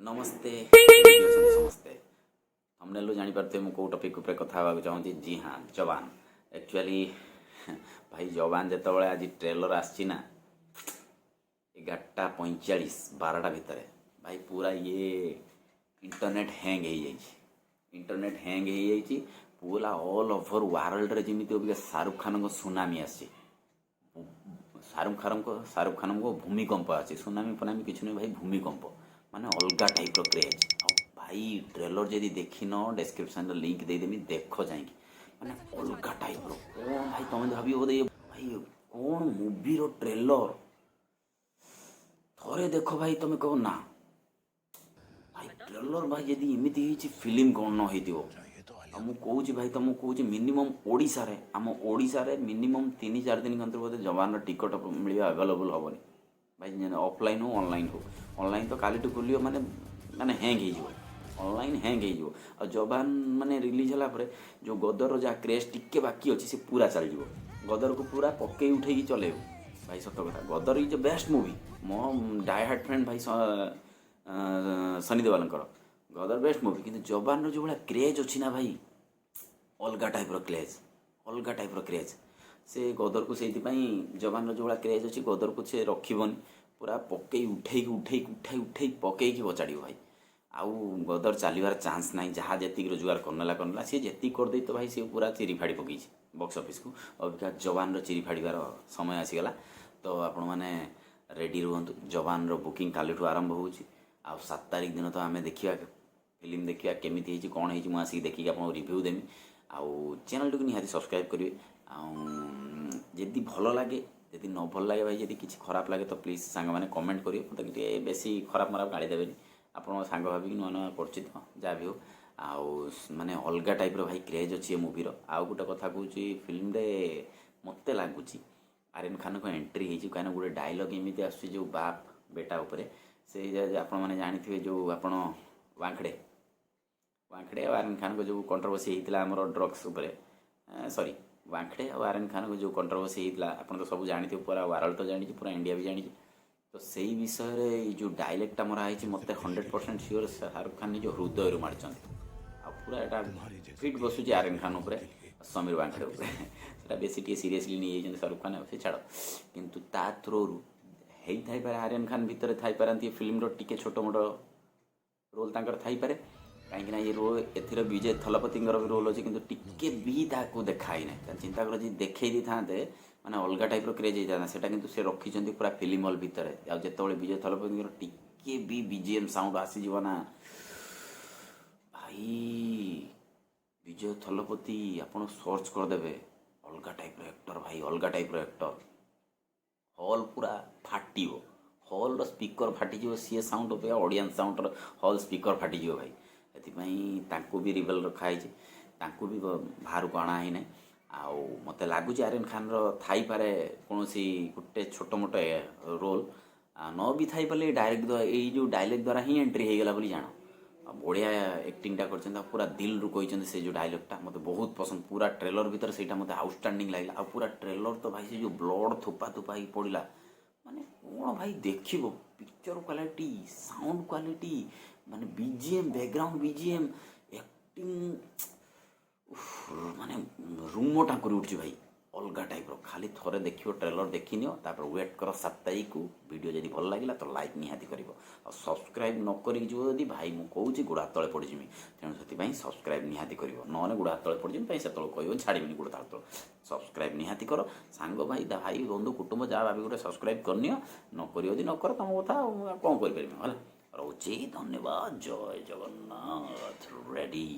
नमस्ते केମିତି ଅଛନ୍ତି ସମସ୍ତେ थंबनेल जानी पारते मु को टॉपिक ऊपर कथा होगा चाहूँगी। जी हाँ, जवान एक्चुअली भाई जवान जिते आज ट्रेलर आसी ना 11:45 12टा भितर भाई पूरा ये इंटरनेट हैंग इंटरनेट हैंग हो पूरा ऑल ओवर वर्ल्ड रे जमी अबिका शाहरुख खान को सुनामी आसी शाहरुख खान को भूमिकंप आसी सुनामी फनामी किसी नहीं भाई भूमिकंप माने अलगा टाइप क्रेज भाई ट्रेलर जदि देखी न डिस्क्रिप्शन लिंक देदेमी देख जाए माने अलगा टाइप कौन भाई तुम भाव बोधे भाई कौन मूवी रो ट्रेलर थोड़े देख भाई तुम कहो ना भाई ट्रेलर भाई जदि एमती फिल्म कौन न हो मुझे भाई तुमको कहूँ मिनिमम ओडिशा रे आम ओडिशा रे मिनिमम 3-4 दिन अंतर बोधे जवान टिकट मिले अवेलेबल हेनी भाई ऑफलाइन हो ऑनलाइन तो काली खुल माने माने हैंग हो ऑनलाइन हैंग हो जवान माने रिलीज होला जो गदर जहाँ क्रेज टिके बाकी अच्छी से पूरा चल गदर को पूरा पकई उठे चल भाई सत कथा गदर इज बेस्ट मूवी मो डाई हार्ट फ्रेंड भाई सनी देओल गदर बेस्ट मूवी किंतु जवान जो भाई क्रेज अच्छी ना भाई अलगा टाइप क्रेज से गदर को से जवान जो भाई क्रेज अच्छी गदर को से रखनी पूरा पकई उठे पकईकी बचाड़ भाई आउ गदर चलवार चांस ना जहाँ जी रोजगार करनेला सी जी करदे तो भाई सी पूरा चिरी फाड़ी पकई बॉक्स ऑफिस को अबिका जवान चिरी फाड़ार समय आसीगला तो आपण मैंने रेडी रुहतु जवान बुकिंग काली आरंभ हो 7 तारिख दिन तो आम देखा फिल्म देखा केमी कौन हो आसिक देखिए आपको रिव्यू देमी आउ चैनल टी निहाती सब्सक्राइब करेंगे आदि भल लगे जदि न भल लगे भाई जब किसी खराब लगे तो प्लीज सांग मैंने कमेंट करेंगे मतलब बेसी खराब मराब गाड़ी देवेनि आपन सांग भाविक नुआ नुआ कर जहाँ भी हो आउ माने अलगा टाइप भाई क्रेज अच्छी मूवीर आउ गोटे कथा कहूँ फिल्म रे मत लगुच आर्यन खान को एंट्री होती कहीं गोटे डायलॉग एमती आस बाप बेटा उपरे से आपण मैंने जानी जो आपण वांखड़े और आर्यन खान को जो कंट्रोवर्सी होता आमर ड्रग्स सॉरी वांखड़े और आर्यन खान को जो कंट्रोवर्सी होता आप तो सब जानी पूरा वर्ल्ड तो जानी पूरा इंडिया भी जानी तो सही विषय रे जो डायलेक्टा मराई मत 100% श्योर शाहरुख खान निज हृदय मारी पूरा यहाँ फिट बसुच आर्यन खान उपर समीर वांखड़े उपर बेसी टी सीरीयसली नहीं शाहरुख खान से छाड़ किंतु ता थ्रो होई पारे आर्यन खान भितर थी पारती फिल्म टिके छोट मोट रोल तांकर थी पारे कहीं ये रोल एथर विजय थलपति भी रोल अच्छे कि टिके भी देखाई ना चिंता कर देखे था माने अलगा टाइप क्रेज होता है किंतु से रखी पूरा फिल्म हॉल भितर आते विजय थलपति टिके भी बीजीएम साउंड आसीज ना भाई विजय थलपति आपड़ सर्च करदे अलगा टाइप एक्टर भाई अलगा टाइप एक्टर हॉल पूरा फाट हॉल स्पीकर फाटी सी साउंड अपेक्षा ऑडियंस साउंड हॉल स्पीकर फाटी भाई से भी रिवेल रखाई भी बाहर को आना ही ना आउ मत लगुच आर्यन खान थाई पारे कौन सी गोटे छोट मोट रोल न भी थी पारे डायरेक्ट यही जो डायलॉग द्वारा ही एंट्री हो गला जान बढ़िया एक्टिंगटा कर पूरा दिल रु कहते से जो डायलॉगटा मत बहुत पसंद पूरा ट्रेलर भीतर से मत आउटस्टैंडिंग लगे आ पूरा ट्रेलर तो भाई से जो ब्लड थोपा थोपा ही पड़ा माने कौन भाई देख पिक्चर क्वालिटी साउंड क्वालिटी माने बीजीएम बैकग्राउंड बीजीएम एक्टिंग माने रूम टाँक उठी भाई अलगा टाइप खाली थोड़े देखियो ट्रेलर देखी नियो तापर वेट कर 7 तारिख को वीडियो जब भल लगे तो लाइक निहाती कर सब्सक्राइब न करी भाई मुझे कहूँ गोड़ हाथ तले पड़जिमी तेणु से सब्सक्राइब निहाती कर ना गोड़ हाथ तले पड़जिमी से कह छाड़बी गोड़ हाथ तले सब्सक्राइब निहाती कर सांग भाई बंधु कुटुंब जहाँ भाभी गोटे सब्सक्राइब करनी न करी न कर तुम कथा कौन कर रोचे धन्यवाद जय जगन्नाथ रेडी।